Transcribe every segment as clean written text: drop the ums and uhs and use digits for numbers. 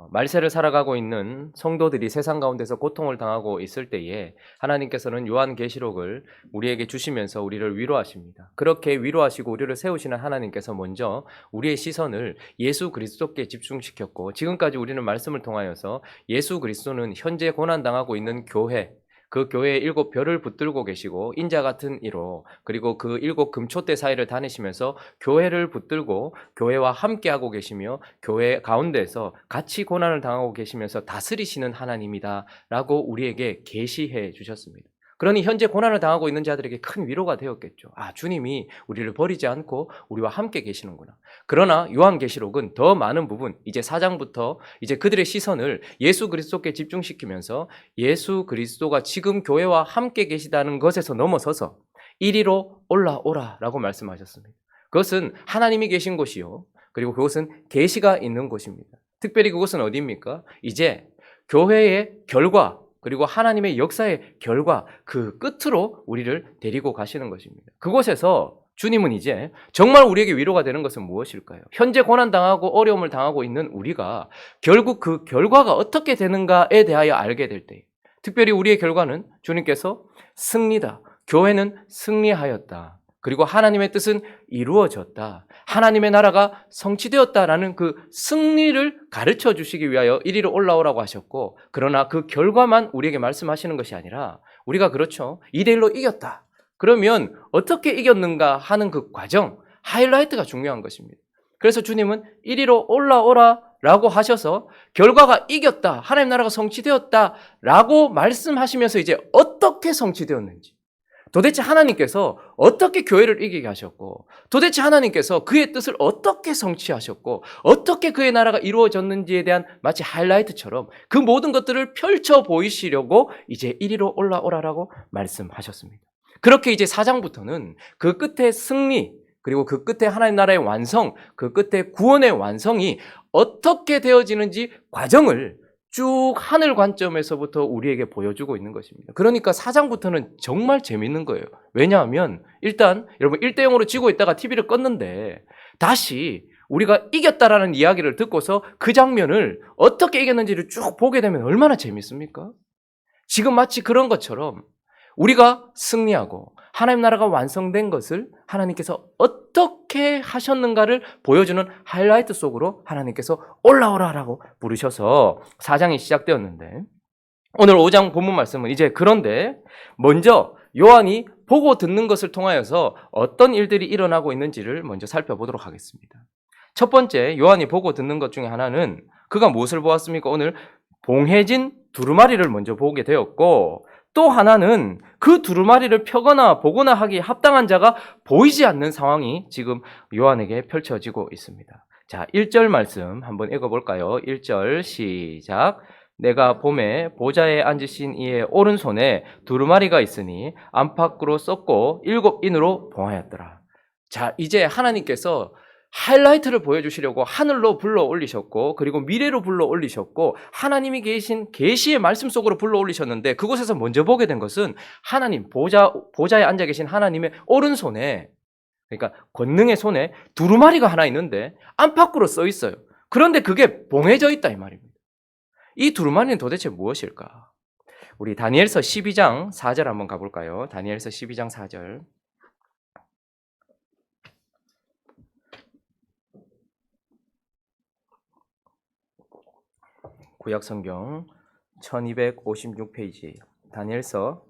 말세를 살아가고 있는 성도들이 세상 가운데서 고통을 당하고 있을 때에 하나님께서는 요한계시록을 우리에게 주시면서 우리를 위로하십니다. 그렇게 위로하시고 우리를 세우시는 하나님께서 먼저 우리의 시선을 예수 그리스도께 집중시켰고, 지금까지 우리는 말씀을 통하여서 예수 그리스도는 현재 고난당하고 있는 교회, 그 교회의 7별을 붙들고 계시고 인자 같은 이로, 그리고 그 7금초대 사이를 다니시면서 교회를 붙들고 교회와 함께하고 계시며 교회 가운데서 같이 고난을 당하고 계시면서 다스리시는 하나님이다 라고 우리에게 계시해 주셨습니다. 그러니 현재 고난을 당하고 있는 자들에게 큰 위로가 되었겠죠. 주님이 우리를 버리지 않고 우리와 함께 계시는구나. 그러나 요한계시록은 더 많은 부분, 이제 4장부터 이제 그들의 시선을 예수 그리스도께 집중시키면서 예수 그리스도가 지금 교회와 함께 계시다는 것에서 넘어서서 이리로 올라오라 라고 말씀하셨습니다. 그것은 하나님이 계신 곳이요, 그리고 그것은 계시가 있는 곳입니다. 특별히 그것은 어디입니까? 이제 교회의 결과, 그리고 하나님의 역사의 결과, 그 끝으로 우리를 데리고 가시는 것입니다. 그곳에서 주님은 이제 정말 우리에게 위로가 되는 것은 무엇일까요? 현재 고난당하고 어려움을 당하고 있는 우리가 결국 그 결과가 어떻게 되는가에 대하여 알게 될 때, 특별히 우리의 결과는 주님께서 승리다, 교회는 승리하였다, 그리고 하나님의 뜻은 이루어졌다, 하나님의 나라가 성취되었다라는 그 승리를 가르쳐 주시기 위하여 이리로 올라오라고 하셨고, 그러나 그 결과만 우리에게 말씀하시는 것이 아니라, 우리가 그렇죠, 2대1로 이겼다, 그러면 어떻게 이겼는가 하는 그 과정, 하이라이트가 중요한 것입니다. 그래서 주님은 이리로 올라오라 라고 하셔서 결과가 이겼다, 하나님 나라가 성취되었다 라고 말씀하시면서 이제 어떻게 성취되었는지, 도대체 하나님께서 어떻게 교회를 이기게 하셨고, 도대체 하나님께서 그의 뜻을 어떻게 성취하셨고, 어떻게 그의 나라가 이루어졌는지에 대한 마치 하이라이트처럼 그 모든 것들을 펼쳐 보이시려고 이제 이리로 올라오라라고 말씀하셨습니다. 그렇게 이제 4장부터는 그 끝의 승리, 그리고 그 끝에 하나님 나라의 완성, 그 끝에 구원의 완성이 어떻게 되어지는지 과정을 쭉 하늘 관점에서부터 우리에게 보여주고 있는 것입니다. 그러니까 4장부터는 정말 재밌는 거예요. 왜냐하면 일단 여러분 1대0으로 지고 있다가 TV를 껐는데 다시 우리가 이겼다라는 이야기를 듣고서 그 장면을 어떻게 이겼는지를 쭉 보게 되면 얼마나 재밌습니까? 지금 마치 그런 것처럼 우리가 승리하고 하나님 나라가 완성된 것을 하나님께서 어떻게 하셨는가를 보여주는 하이라이트 속으로 하나님께서 올라오라라고 부르셔서 4장이 시작되었는데, 오늘 5장 본문 말씀은 이제 그런데 먼저 요한이 보고 듣는 것을 통하여서 어떤 일들이 일어나고 있는지를 먼저 살펴보도록 하겠습니다. 첫 번째, 요한이 보고 듣는 것 중에 하나는 그가 무엇을 보았습니까? 오늘 봉해진 두루마리를 먼저 보게 되었고, 또 하나는 그 두루마리를 펴거나 보거나 하기에 합당한 자가 보이지 않는 상황이 지금 요한에게 펼쳐지고 있습니다. 자, 1절 말씀 한번 읽어볼까요? 1절 시작. 내가 봄에 보좌에 앉으신 이의 오른손에 두루마리가 있으니 안팎으로 썩고 7인으로 봉하였더라. 자, 이제 하나님께서 하이라이트를 보여주시려고 하늘로 불러 올리셨고, 그리고 미래로 불러 올리셨고, 하나님이 계신 계시의 말씀 속으로 불러 올리셨는데, 그곳에서 먼저 보게 된 것은 하나님, 보좌에 앉아 계신 하나님의 오른손에, 그러니까 권능의 손에 두루마리가 하나 있는데 안팎으로 써 있어요. 그런데 그게 봉해져 있다 이 말입니다. 이 두루마리는 도대체 무엇일까? 우리 다니엘서 12장 4절 한번 가볼까요? 다니엘서 12장 4절. 구약성경 1256페이지 다니엘서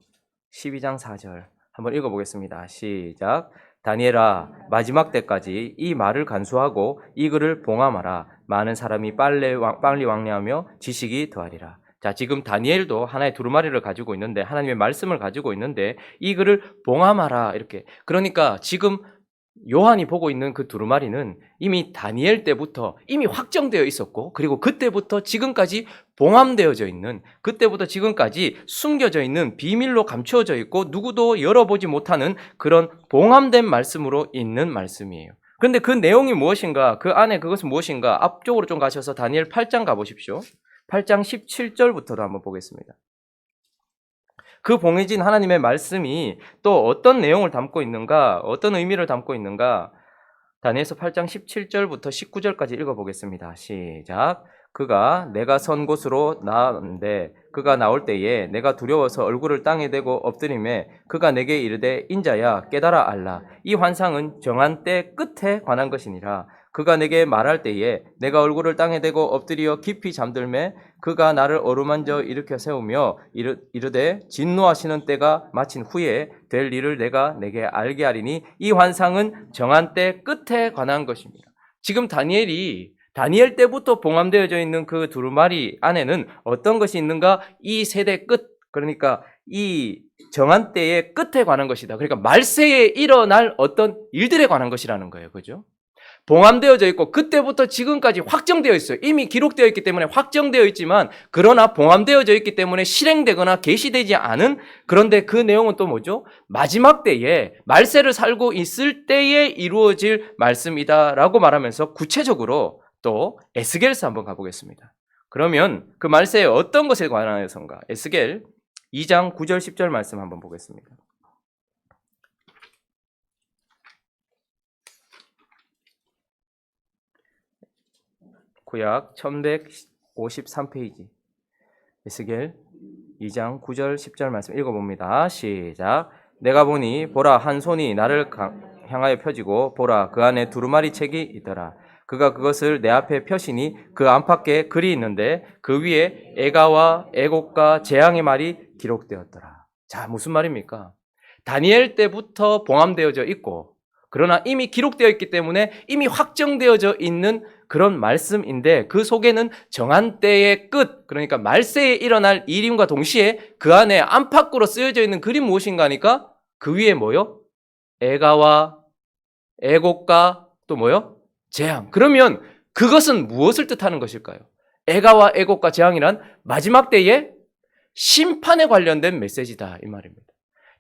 12장 4절 한번 읽어보겠습니다. 시작. 다니엘아, 마지막 때까지 이 말을 간수하고 이 글을 봉함하라. 많은 사람이 빨리 왕래하며 지식이 더하리라. 자, 지금 다니엘도 하나의 두루마리를 가지고 있는데, 하나님의 말씀을 가지고 있는데 이 글을 봉함하라 이렇게. 그러니까 지금 요한이 보고 있는 그 두루마리는 이미 다니엘 때부터 이미 확정되어 있었고, 그리고 그때부터 지금까지 봉함되어져 있는, 그때부터 지금까지 숨겨져 있는, 비밀로 감추어져 있고 누구도 열어보지 못하는 그런 봉함된 말씀으로 있는 말씀이에요. 그런데 그 내용이 무엇인가, 그 안에 그것은 무엇인가, 앞쪽으로 좀 가셔서 다니엘 8장 가보십시오. 8장 17절부터도 한번 보겠습니다. 그 봉해진 하나님의 말씀이 또 어떤 내용을 담고 있는가, 어떤 의미를 담고 있는가, 다니엘서 8장 17절부터 19절까지 읽어보겠습니다. 시작. 그가 내가 선 곳으로 나왔는데 그가 나올 때에 내가 두려워서 얼굴을 땅에 대고 엎드림에 그가 내게 이르되 인자야 깨달아 알라. 이 환상은 정한 때 끝에 관한 것이니라. 그가 내게 말할 때에 내가 얼굴을 땅에 대고 엎드려 깊이 잠들매 그가 나를 어루만져 일으켜 세우며 이르되 진노하시는 때가 마친 후에 될 일을 내가 내게 알게 하리니 이 환상은 정한 때 끝에 관한 것입니다. 지금 다니엘 때부터 봉함되어져 있는 그 두루마리 안에는 어떤 것이 있는가? 이 세대 끝, 그러니까 이 정한 때의 끝에 관한 것이다. 그러니까 말세에 일어날 어떤 일들에 관한 것이라는 거예요. 그죠? 봉함되어져 있고 그때부터 지금까지 확정되어 있어요. 이미 기록되어 있기 때문에 확정되어 있지만 그러나 봉함되어져 있기 때문에 실행되거나 계시되지 않은, 그런데 그 내용은 또 뭐죠? 마지막 때에 말세를 살고 있을 때에 이루어질 말씀이다라고 말하면서 구체적으로 또 에스겔서 한번 가보겠습니다. 그러면 그 말세에 어떤 것에 관하여서인가? 에스겔 2장 9절 10절 말씀 한번 보겠습니다. 구약 1153페이지 에스겔 2장 9절 10절 말씀 읽어봅니다. 시작. 내가 보니 보라 한 손이 나를 향하여 펴지고 보라 그 안에 두루마리 책이 있더라. 그가 그것을 내 앞에 펴시니 그 안팎에 글이 있는데 그 위에 애가와 애곡과 재앙의 말이 기록되었더라. 자, 무슨 말입니까? 다니엘 때부터 봉함되어져 있고 그러나 이미 기록되어 있기 때문에 이미 확정되어져 있는 그런 말씀인데 그 속에는 정한 때의 끝, 그러니까 말세에 일어날 일임과 동시에 그 안에 안팎으로 쓰여져 있는 글이 무엇인가 하니까 그 위에 뭐요? 애가와 애곡과 또 뭐요? 재앙. 그러면 그것은 무엇을 뜻하는 것일까요? 애가와 애곡과 재앙이란 마지막 때의 심판에 관련된 메시지다 이 말입니다.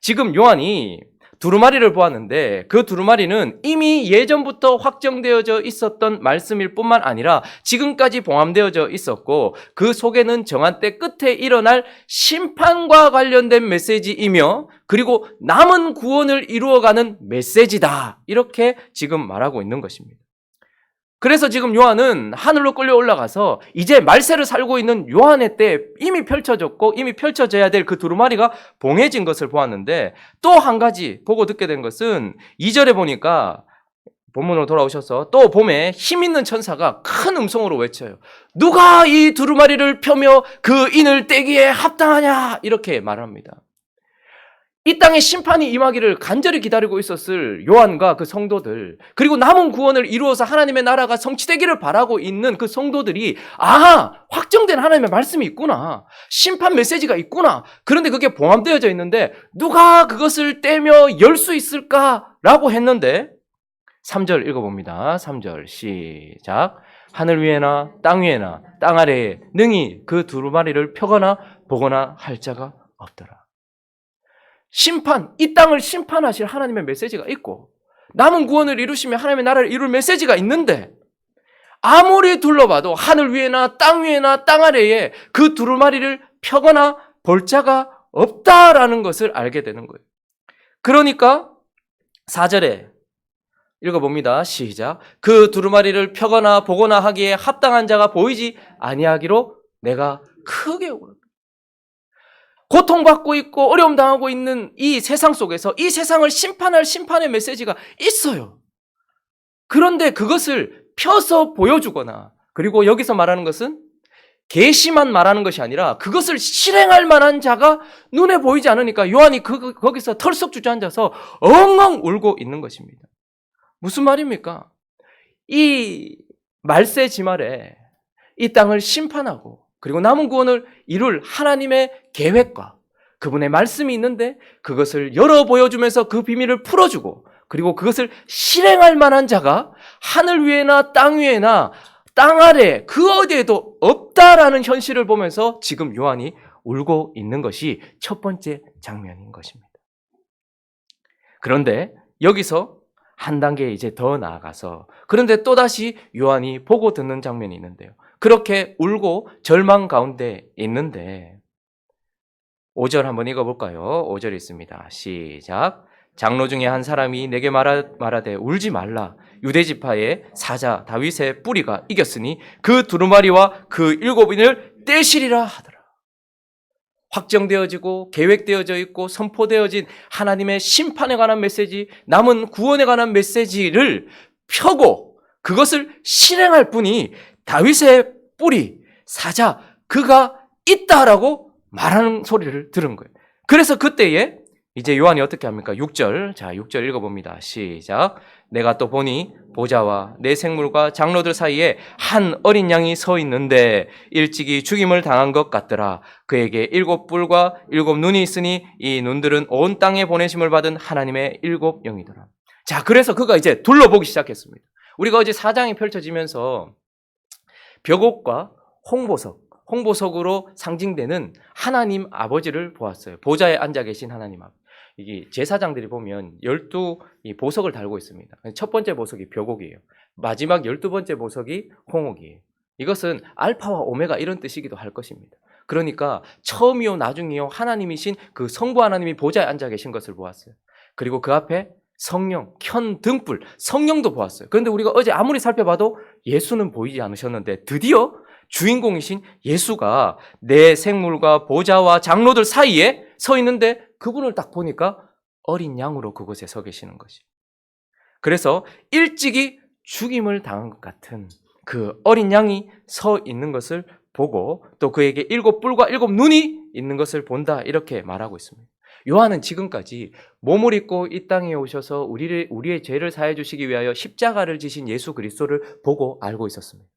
지금 요한이 두루마리를 보았는데 그 두루마리는 이미 예전부터 확정되어져 있었던 말씀일 뿐만 아니라 지금까지 봉함되어져 있었고 그 속에는 정한 때 끝에 일어날 심판과 관련된 메시지이며 그리고 남은 구원을 이루어가는 메시지다, 이렇게 지금 말하고 있는 것입니다. 그래서 지금 요한은 하늘로 끌려 올라가서 이제 말세를 살고 있는 요한의 때 이미 펼쳐졌고 이미 펼쳐져야 될 그 두루마리가 봉해진 것을 보았는데 또 한 가지 보고 듣게 된 것은 2절에 보니까 본문으로 돌아오셔서 또 봄에 힘 있는 천사가 큰 음성으로 외쳐요. 누가 이 두루마리를 펴며 그 인을 떼기에 합당하냐, 이렇게 말합니다. 이 땅에 심판이 임하기를 간절히 기다리고 있었을 요한과 그 성도들, 그리고 남은 구원을 이루어서 하나님의 나라가 성취되기를 바라고 있는 그 성도들이 확정된 하나님의 말씀이 있구나, 심판 메시지가 있구나, 그런데 그게 봉함되어져 있는데 누가 그것을 떼며 열 수 있을까라고 했는데 3절 읽어봅니다. 3절 시작. 하늘 위에나 땅 위에나 땅 아래에 능히 그 두루마리를 펴거나 보거나 할 자가 없더라. 심판, 이 땅을 심판하실 하나님의 메시지가 있고 남은 구원을 이루시며 하나님의 나라를 이룰 메시지가 있는데 아무리 둘러봐도 하늘 위에나 땅 위에나 땅 아래에 그 두루마리를 펴거나 볼 자가 없다라는 것을 알게 되는 거예요. 그러니까 4절에 읽어봅니다. 시작. 그 두루마리를 펴거나 보거나 하기에 합당한 자가 보이지 아니하기로 내가 크게 울었다. 고통받고 있고 어려움 당하고 있는 이 세상 속에서 이 세상을 심판할 심판의 메시지가 있어요. 그런데 그것을 펴서 보여주거나, 그리고 여기서 말하는 것은 계시만 말하는 것이 아니라 그것을 실행할 만한 자가 눈에 보이지 않으니까 요한이 거기서 털썩 주저앉아서 엉엉 울고 있는 것입니다. 무슨 말입니까? 이 말세 지말에 이 땅을 심판하고 그리고 남은 구원을 이룰 하나님의 계획과 그분의 말씀이 있는데 그것을 열어 보여주면서 그 비밀을 풀어주고 그리고 그것을 실행할 만한 자가 하늘 위에나 땅 위에나 땅 아래 그 어디에도 없다라는 현실을 보면서 지금 요한이 울고 있는 것이 첫 번째 장면인 것입니다. 그런데 여기서 한 단계 이제 더 나아가서 그런데 또다시 요한이 보고 듣는 장면이 있는데요. 그렇게 울고 절망 가운데 있는데 5절 한번 읽어볼까요? 5절 있습니다. 시작. 장로 중에 한 사람이 내게 말하되 울지 말라. 유대 지파의 사자 다윗의 뿌리가 이겼으니 그 두루마리와 그 일곱인을 떼시리라 하더라. 확정되어지고 계획되어져 있고 선포되어진 하나님의 심판에 관한 메시지, 남은 구원에 관한 메시지를 펴고 그것을 실행할 분이 다윗의 뿌리, 사자, 그가 있다라고 말하는 소리를 들은 거예요. 그래서 그때에 이제 요한이 어떻게 합니까? 6절. 자, 6절 읽어봅니다. 시작. 내가 또 보니 보좌와 내 생물과 장로들 사이에 한 어린 양이 서 있는데 일찍이 죽임을 당한 것 같더라. 그에게 7뿔과 7눈이 있으니 이 눈들은 온 땅에 보내심을 받은 하나님의 7영이더라. 자, 그래서 그가 이제 둘러보기 시작했습니다. 우리가 어제 4장이 펼쳐지면서 벽옥과 홍보석으로 상징되는 하나님 아버지를 보았어요. 보좌에 앉아 계신 하나님 아버지. 이게 제사장들이 보면 12 보석을 달고 있습니다. 첫 번째 보석이 벽옥이에요. 마지막 12번째 보석이 홍옥이에요. 이것은 알파와 오메가 이런 뜻이기도 할 것입니다. 그러니까 처음이요 나중이요 하나님이신 그 성부 하나님이 보좌에 앉아 계신 것을 보았어요. 그리고 그 앞에 성령, 켠 등불, 성령도 보았어요. 그런데 우리가 어제 아무리 살펴봐도 예수는 보이지 않으셨는데 드디어 주인공이신 예수가 내 생물과 보좌와 장로들 사이에 서 있는데 그분을 딱 보니까 어린 양으로 그곳에 서 계시는 것이. 그래서 일찍이 죽임을 당한 것 같은 그 어린 양이 서 있는 것을 보고 또 그에게 7뿔과 7눈이 있는 것을 본다 이렇게 말하고 있습니다. 요한은 지금까지 몸을 입고 이 땅에 오셔서 우리의 죄를 사해 주시기 위하여 십자가를 지신 예수 그리스도를 보고 알고 있었습니다.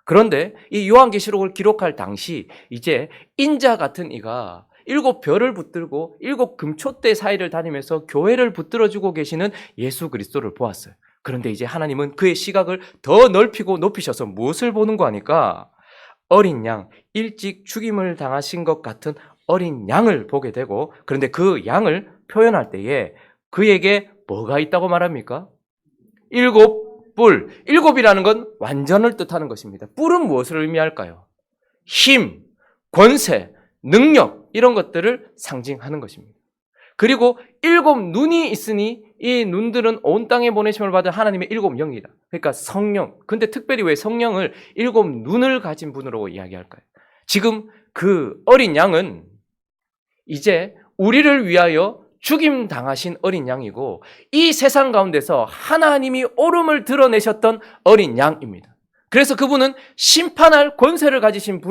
그런데 이 요한계시록을 기록할 당시 이제 인자 같은 이가 7별을 붙들고 7 금초대 사이를 다니면서 교회를 붙들어주고 계시는 예수 그리스도를 보았어요. 그런데 이제 하나님은 그의 시각을 더 넓히고 높이셔서 무엇을 보는 거 아니까? 어린 양, 일찍 죽임을 당하신 것 같은 어린 양을 보게 되고, 그런데 그 양을 표현할 때에 그에게 뭐가 있다고 말합니까? 7뿔. 7이라는 건 완전을 뜻하는 것입니다. 뿔은 무엇을 의미할까요? 힘, 권세, 능력 이런 것들을 상징하는 것입니다. 그리고 7눈이 있으니 이 눈들은 온 땅에 보내심을 받은 하나님의 7영이다. 그러니까 성령. 근데 특별히 왜 성령을 7눈을 가진 분으로 이야기할까요? 지금 그 어린 양은 이제 우리를 위하여 죽임 당하신 어린 양이고 이 세상 가운데서 하나님이 옳음을 드러내셨던 어린 양입니다. 그래서 그분은 심판할 권세를 가지신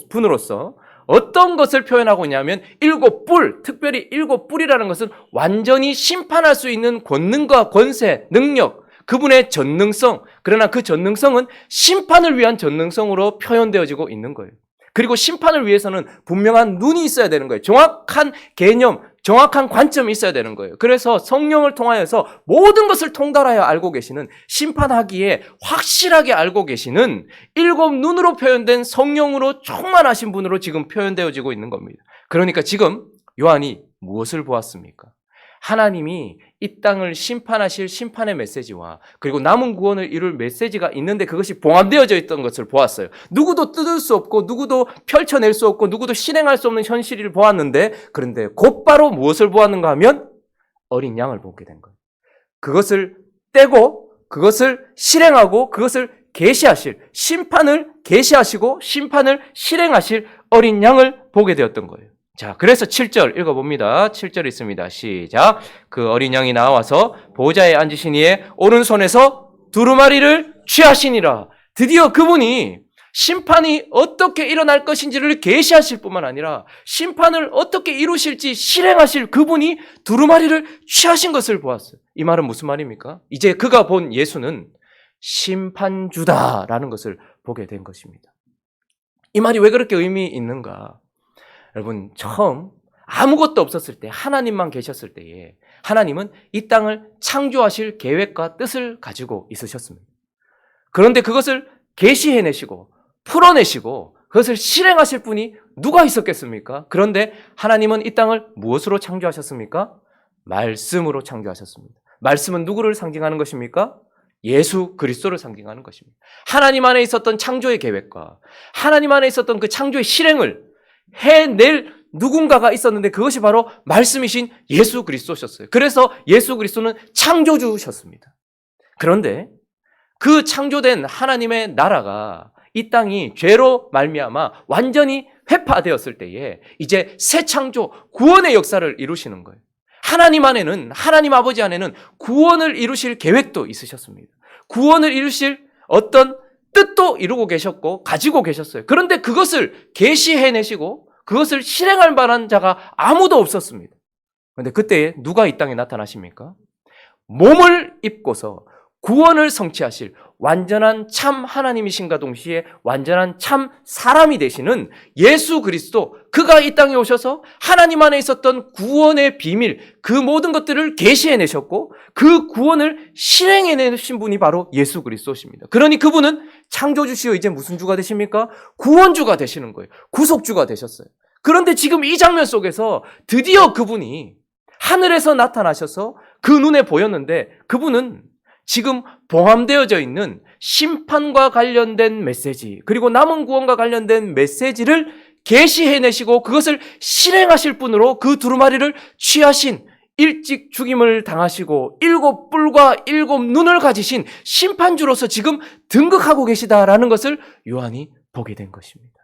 분으로서 어떤 것을 표현하고 있냐면 7뿔, 특별히 7뿔이라는 것은 완전히 심판할 수 있는 권능과 권세, 능력, 그분의 전능성, 그러나 그 전능성은 심판을 위한 전능성으로 표현되어지고 있는 거예요. 그리고 심판을 위해서는 분명한 눈이 있어야 되는 거예요. 정확한 개념, 정확한 관점이 있어야 되는 거예요. 그래서 성령을 통하여서 모든 것을 통달하여 알고 계시는, 심판하기에 확실하게 알고 계시는 7눈으로 표현된 성령으로 충만하신 분으로 지금 표현되어지고 있는 겁니다. 그러니까 지금 요한이 무엇을 보았습니까? 하나님이 이 땅을 심판하실 심판의 메시지와 그리고 남은 구원을 이룰 메시지가 있는데 그것이 봉합되어져 있던 것을 보았어요. 누구도 뜯을 수 없고 누구도 펼쳐낼 수 없고 누구도 실행할 수 없는 현실을 보았는데, 그런데 곧바로 무엇을 보았는가 하면 어린 양을 보게 된 거예요. 그것을 떼고 그것을 실행하고 그것을 계시하실, 심판을 계시하시고 심판을 실행하실 어린 양을 보게 되었던 거예요. 자, 그래서 7절 읽어봅니다. 7절 있습니다. 시작. 그 어린 양이 나와서 보좌에 앉으신 이의 오른손에서 두루마리를 취하시니라. 드디어 그분이 심판이 어떻게 일어날 것인지를 계시하실 뿐만 아니라 심판을 어떻게 이루실지 실행하실 그분이 두루마리를 취하신 것을 보았어요. 이 말은 무슨 말입니까? 이제 그가 본 예수는 심판주다라는 것을 보게 된 것입니다. 이 말이 왜 그렇게 의미 있는가? 여러분, 처음 아무것도 없었을 때, 하나님만 계셨을 때에 하나님은 이 땅을 창조하실 계획과 뜻을 가지고 있으셨습니다. 그런데 그것을 계시해내시고 풀어내시고 그것을 실행하실 분이 누가 있었겠습니까? 그런데 하나님은 이 땅을 무엇으로 창조하셨습니까? 말씀으로 창조하셨습니다. 말씀은 누구를 상징하는 것입니까? 예수 그리스도를 상징하는 것입니다. 하나님 안에 있었던 창조의 계획과 하나님 안에 있었던 그 창조의 실행을 해낼 누군가가 있었는데 그것이 바로 말씀이신 예수 그리스도셨어요. 그래서 예수 그리스도는 창조주셨습니다. 그런데 그 창조된 하나님의 나라가 이 땅이 죄로 말미암아 완전히 회파되었을 때에 이제 새 창조, 구원의 역사를 이루시는 거예요. 하나님 안에는, 하나님 아버지 안에는 구원을 이루실 계획도 있으셨습니다. 구원을 이루실 어떤 뜻도 이루고 계셨고 가지고 계셨어요. 그런데 그것을 계시해내시고 그것을 실행할 만한 자가 아무도 없었습니다. 그런데 그때 누가 이 땅에 나타나십니까? 몸을 입고서 구원을 성취하실 완전한 참 하나님이신가 동시에 완전한 참 사람이 되시는 예수 그리스도, 그가 이 땅에 오셔서 하나님 안에 있었던 구원의 비밀, 그 모든 것들을 계시해내셨고 그 구원을 실행해내신 분이 바로 예수 그리스도십니다. 그러니 그분은 창조주시오 이제 무슨 주가 되십니까? 구원주가 되시는 거예요. 구속주가 되셨어요. 그런데 지금 이 장면 속에서 드디어 그분이 하늘에서 나타나셔서 그 눈에 보였는데 그분은 지금 봉함되어져 있는 심판과 관련된 메시지, 그리고 남은 구원과 관련된 메시지를 계시해내시고 그것을 실행하실 분으로 그 두루마리를 취하신, 일찍 죽임을 당하시고 7뿔과 7눈을 가지신 심판주로서 지금 등극하고 계시다라는 것을 요한이 보게 된 것입니다.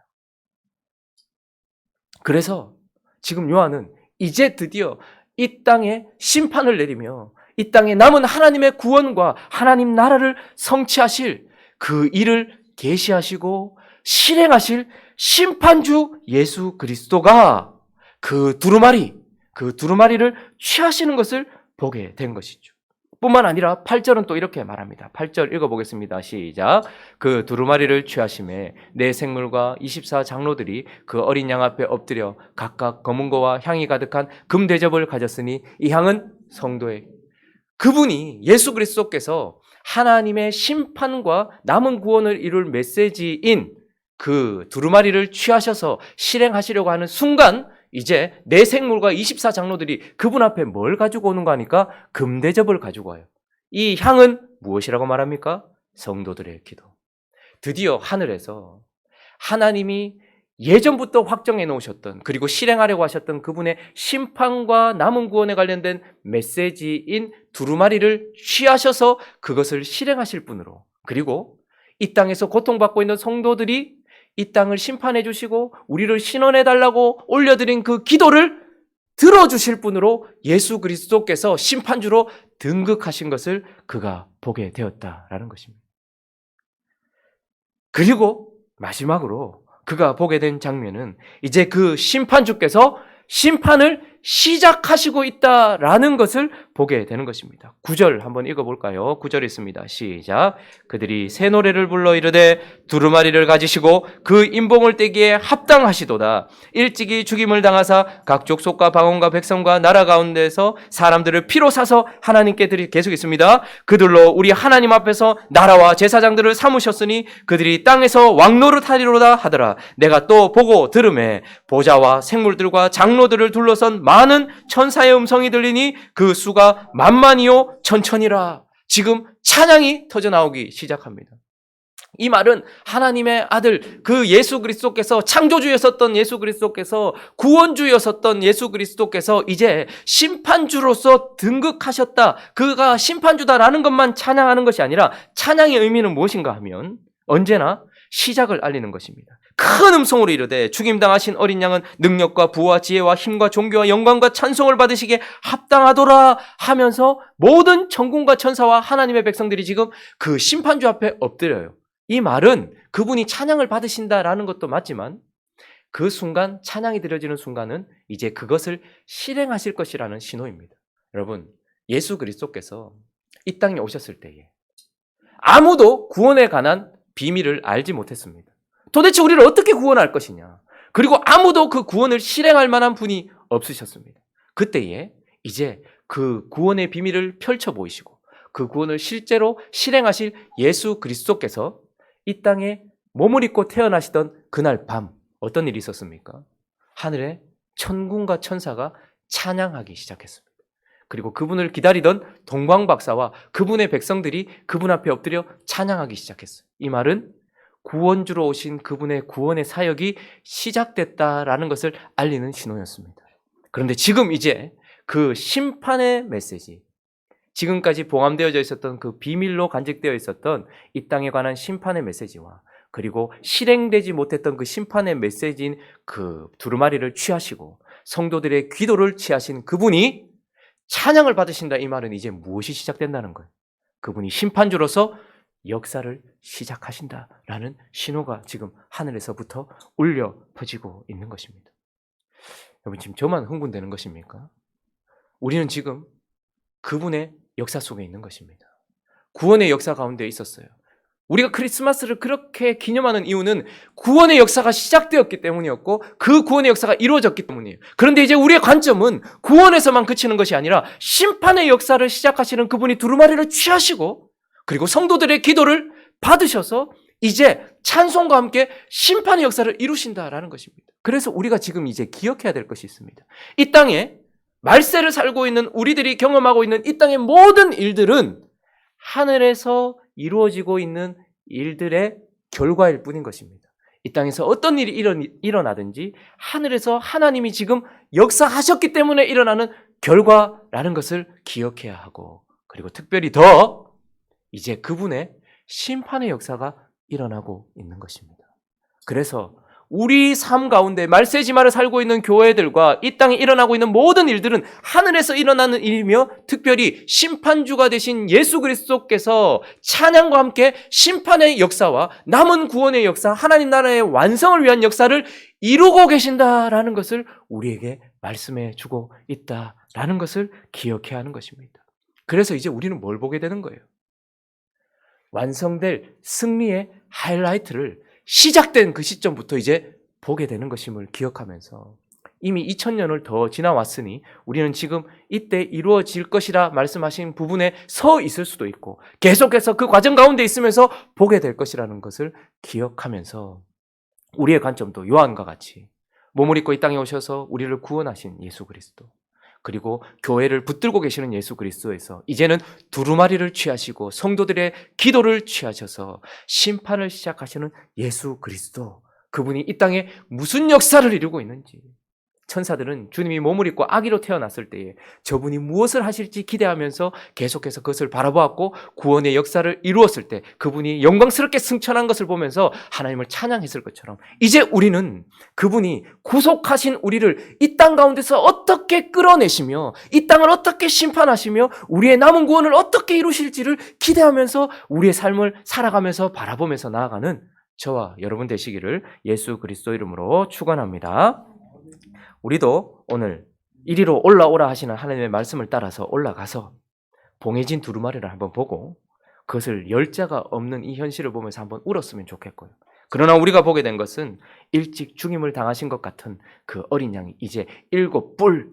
그래서 지금 요한은 이제 드디어 이 땅에 심판을 내리며 이 땅에 남은 하나님의 구원과 하나님 나라를 성취하실 그 일을 계시하시고 실행하실 심판주 예수 그리스도가 그 두루마리를 취하시는 것을 보게 된 것이죠. 뿐만 아니라 8절은 또 이렇게 말합니다. 8절 읽어보겠습니다. 시작. 그 두루마리를 취하심에 내 생물과 24장로들이 그 어린 양 앞에 엎드려 각각 검은 거와 향이 가득한 금 대접을 가졌으니 이 향은 성도의, 그분이 예수 그리스도께서 하나님의 심판과 남은 구원을 이룰 메시지인 그 두루마리를 취하셔서 실행하시려고 하는 순간 이제 내 생물과 24장로들이 그분 앞에 뭘 가지고 오는가 하니까 금대접을 가지고 와요. 이 향은 무엇이라고 말합니까? 성도들의 기도. 드디어 하늘에서 하나님이 예전부터 확정해 놓으셨던, 그리고 실행하려고 하셨던 그분의 심판과 남은 구원에 관련된 메시지인 두루마리를 취하셔서 그것을 실행하실 분으로, 그리고 이 땅에서 고통받고 있는 성도들이 이 땅을 심판해 주시고 우리를 신원해 달라고 올려드린 그 기도를 들어주실 분으로 예수 그리스도께서 심판주로 등극하신 것을 그가 보게 되었다라는 것입니다. 그리고 마지막으로 그가 보게 된 장면은 이제 그 심판주께서 심판을 시작하시고 있다라는 것을 보게 되는 것입니다. 9절 한번 읽어볼까요? 9절 있습니다. 시작. 그들이 새 노래를 불러 이르되 두루마리를 가지시고 그 인봉을 떼기에 합당하시도다. 일찍이 죽임을 당하사 각 족속과 방언과 백성과 나라 가운데서 사람들을 피로 사서 하나님께 드리, 계속 있습니다. 그들로 우리 하나님 앞에서 나라와 제사장들을 삼으셨으니 그들이 땅에서 왕노릇하리로다 하더라. 내가 또 보고 들음에 보좌와 생물들과 장로들을 둘러선 많은 천사의 음성이 들리니 그 수가 만만이요 천천이라. 지금 찬양이 터져나오기 시작합니다. 이 말은 하나님의 아들 그 예수 그리스도께서, 창조주였었던 예수 그리스도께서, 구원주였었던 예수 그리스도께서 이제 심판주로서 등극하셨다, 그가 심판주다라는 것만 찬양하는 것이 아니라 찬양의 의미는 무엇인가 하면 언제나 시작을 알리는 것입니다. 큰 음성으로 이르되 죽임당하신 어린 양은 능력과 부와 지혜와 힘과 존귀와 영광과 찬송을 받으시기에 합당하도라 하면서 모든 천군과 천사와 하나님의 백성들이 지금 그 심판주 앞에 엎드려요. 이 말은 그분이 찬양을 받으신다라는 것도 맞지만 그 순간, 찬양이 드려지는 순간은 이제 그것을 실행하실 것이라는 신호입니다. 여러분, 예수 그리스도께서 이 땅에 오셨을 때에 아무도 구원에 관한 비밀을 알지 못했습니다. 도대체 우리를 어떻게 구원할 것이냐, 그리고 아무도 그 구원을 실행할 만한 분이 없으셨습니다. 그때에 이제 그 구원의 비밀을 펼쳐 보이시고 그 구원을 실제로 실행하실 예수 그리스도께서 이 땅에 몸을 입고 태어나시던 그날 밤 어떤 일이 있었습니까? 하늘에 천군과 천사가 찬양하기 시작했습니다. 그리고 그분을 기다리던 동방박사와 그분의 백성들이 그분 앞에 엎드려 찬양하기 시작했어요. 이 말은 구원주로 오신 그분의 구원의 사역이 시작됐다라는 것을 알리는 신호였습니다. 그런데 지금 이제 그 심판의 메시지, 지금까지 봉함되어져 있었던 그 비밀로 간직되어 있었던 이 땅에 관한 심판의 메시지와 그리고 실행되지 못했던 그 심판의 메시지인 그 두루마리를 취하시고 성도들의 기도를 취하신 그분이 찬양을 받으신다, 이 말은 이제 무엇이 시작된다는 거예요? 그분이 심판주로서 역사를 시작하신다라는 신호가 지금 하늘에서부터 울려 퍼지고 있는 것입니다. 여러분, 지금 저만 흥분되는 것입니까? 우리는 지금 그분의 역사 속에 있는 것입니다. 구원의 역사 가운데 있었어요. 우리가 크리스마스를 그렇게 기념하는 이유는 구원의 역사가 시작되었기 때문이었고 그 구원의 역사가 이루어졌기 때문이에요. 그런데 이제 우리의 관점은 구원에서만 그치는 것이 아니라 심판의 역사를 시작하시는 그분이 두루마리를 취하시고 그리고 성도들의 기도를 받으셔서 이제 찬송과 함께 심판의 역사를 이루신다라는 것입니다. 그래서 우리가 지금 이제 기억해야 될 것이 있습니다. 이 땅에 말세를 살고 있는 우리들이 경험하고 있는 이 땅의 모든 일들은 하늘에서 이루어지고 있는 일들의 결과일 뿐인 것입니다. 이 땅에서 어떤 일이 일어나든지 하늘에서 하나님이 지금 역사하셨기 때문에 일어나는 결과라는 것을 기억해야 하고, 그리고 특별히 더 이제 그분의 심판의 역사가 일어나고 있는 것입니다. 그래서 우리 삶 가운데 말세지마를 살고 있는 교회들과 이 땅에 일어나고 있는 모든 일들은 하늘에서 일어나는 일이며 특별히 심판주가 되신 예수 그리스도께서 찬양과 함께 심판의 역사와 남은 구원의 역사, 하나님 나라의 완성을 위한 역사를 이루고 계신다라는 것을 우리에게 말씀해 주고 있다라는 것을 기억해야 하는 것입니다. 그래서 이제 우리는 뭘 보게 되는 거예요? 완성될 승리의 하이라이트를 시작된 그 시점부터 이제 보게 되는 것임을 기억하면서 이미 2000년을 더 지나왔으니 우리는 지금 이때 이루어질 것이라 말씀하신 부분에 서 있을 수도 있고 계속해서 그 과정 가운데 있으면서 보게 될 것이라는 것을 기억하면서 우리의 관점도 요한과 같이 몸을 입고 이 땅에 오셔서 우리를 구원하신 예수 그리스도, 그리고 교회를 붙들고 계시는 예수 그리스도에서 이제는 두루마리를 취하시고 성도들의 기도를 취하셔서 심판을 시작하시는 예수 그리스도, 그분이 이 땅에 무슨 역사를 이루고 있는지, 천사들은 주님이 몸을 입고 아기로 태어났을 때에 저분이 무엇을 하실지 기대하면서 계속해서 그것을 바라보았고 구원의 역사를 이루었을 때 그분이 영광스럽게 승천한 것을 보면서 하나님을 찬양했을 것처럼 이제 우리는 그분이 구속하신 우리를 이 땅 가운데서 어떻게 끌어내시며 이 땅을 어떻게 심판하시며 우리의 남은 구원을 어떻게 이루실지를 기대하면서 우리의 삶을 살아가면서 바라보면서 나아가는 저와 여러분 되시기를 예수 그리스도 이름으로 축원합니다. 우리도 오늘 이리로 올라오라 하시는 하나님의 말씀을 따라서 올라가서 봉해진 두루마리를 한번 보고 그것을 열자가 없는 이 현실을 보면서 한번 울었으면 좋겠고요. 그러나 우리가 보게 된 것은 일찍 죽임을 당하신 것 같은 그 어린 양이 이제 7뿔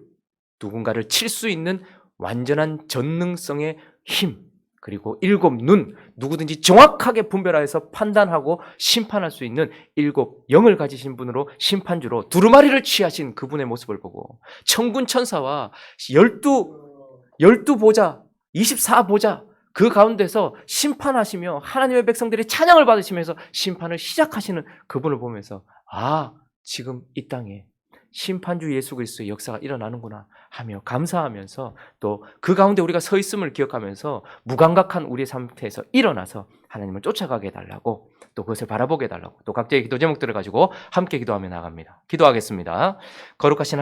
누군가를 칠 수 있는 완전한 전능성의 힘, 그리고 7눈, 누구든지 정확하게 분별하여서 판단하고 심판할 수 있는 7영을 가지신 분으로 심판주로 두루마리를 취하신 그분의 모습을 보고 천군 천사와 12보좌, 24보좌 그 가운데서 심판하시며 하나님의 백성들이 찬양을 받으시면서 심판을 시작하시는 그분을 보면서 아, 지금 이 땅에 심판주 예수 그리스도의 역사가 일어나는구나 하며 감사하면서 또 그 가운데 우리가 서 있음을 기억하면서 무감각한 우리의 상태에서 일어나서 하나님을 쫓아가게 해달라고, 또 그것을 바라보게 해달라고, 또 각자의 기도 제목들을 가지고 함께 기도하며 나갑니다. 기도하겠습니다. 거룩하신 하나님,